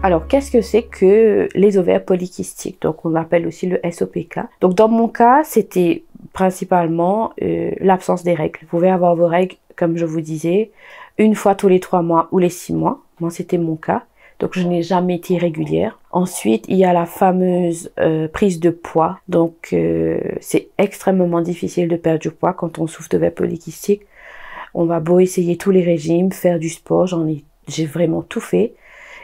Alors, qu'est-ce que c'est que les ovaires polykystiques? Donc, on appelle aussi le SOPK. Donc, dans mon cas, c'était principalement l'absence des règles. Vous pouvez avoir vos règles, comme je vous disais, une fois tous les 3 mois ou les 6 mois. Moi, c'était mon cas. Donc, je n'ai jamais été irrégulière. Ensuite, il y a la fameuse prise de poids. Donc, c'est extrêmement difficile de perdre du poids quand on souffre d'ovaires polykystiques. On va beau essayer tous les régimes, faire du sport, j'ai vraiment tout fait.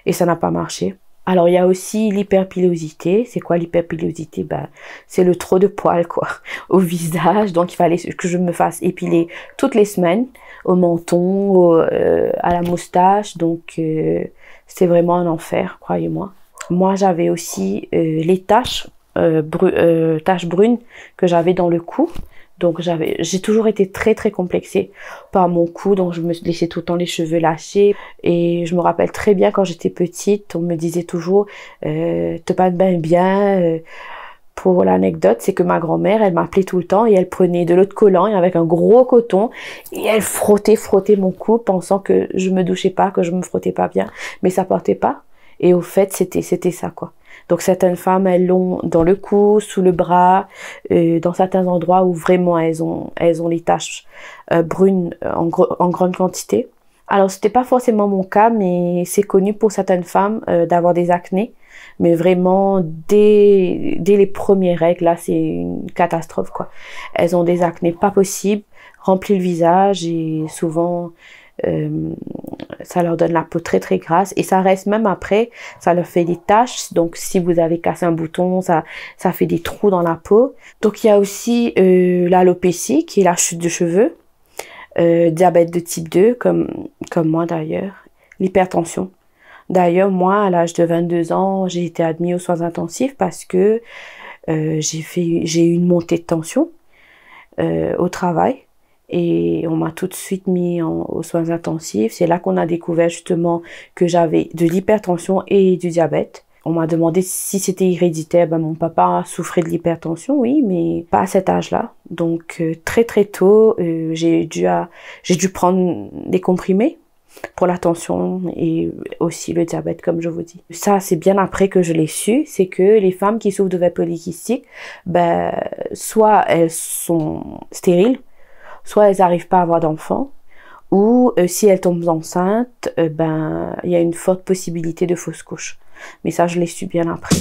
Et ça n'a pas marché. Alors, il y a aussi l'hyperpilosité. C'est quoi l'hyperpilosité? Ben, c'est le trop de poils, quoi, au visage. Donc, il fallait que je me fasse épiler toutes les semaines, au menton, à la moustache. Donc, c'est vraiment un enfer, croyez-moi. Moi, j'avais aussi les taches brunes que j'avais dans le cou. Donc, j'ai toujours été très, très complexée par mon cou. Donc, je me laissais tout le temps les cheveux lâchés. Et je me rappelle très bien quand j'étais petite, on me disait toujours te pas bien. Pour l'anecdote, c'est que ma grand-mère, elle m'appelait tout le temps et elle prenait de l'eau de collant et avec un gros coton et elle frottait mon cou pensant que je me douchais pas, que je me frottais pas bien. Mais ça partait pas. Et au fait, c'était ça, quoi. Donc, certaines femmes, elles l'ont dans le cou, sous le bras, dans certains endroits où vraiment elles ont les taches brunes en grande quantité. Alors, c'était pas forcément mon cas, mais c'est connu pour certaines femmes d'avoir des acnés. Mais vraiment, dès les premières règles, là, c'est une catastrophe, quoi. Elles ont des acnés pas possibles, remplit le visage et souvent... ça leur donne la peau très très grasse et ça reste même après, ça leur fait des taches. Donc si vous avez cassé un bouton, ça fait des trous dans la peau. Donc il y a aussi l'alopécie qui est la chute de cheveux, diabète de type 2 comme moi d'ailleurs, l'hypertension. D'ailleurs moi à l'âge de 22 ans j'ai été admise aux soins intensifs parce que j'ai eu une montée de tension au travail. Et on m'a tout de suite mis aux soins intensifs. C'est là qu'on a découvert justement que j'avais de l'hypertension et du diabète. On m'a demandé si c'était héréditaire. Ben, mon papa souffrait de l'hypertension, oui, mais pas à cet âge-là. Donc très très tôt, j'ai dû prendre des comprimés pour la tension et aussi le diabète, comme je vous dis. Ça, c'est bien après que je l'ai su, c'est que les femmes qui souffrent d'ovaires polykystiques, ben, soit elles sont stériles, soit elles n'arrivent pas à avoir d'enfants, ou si elles tombent enceintes, ben il y a une forte possibilité de fausse couche. Mais ça, je l'ai su bien après.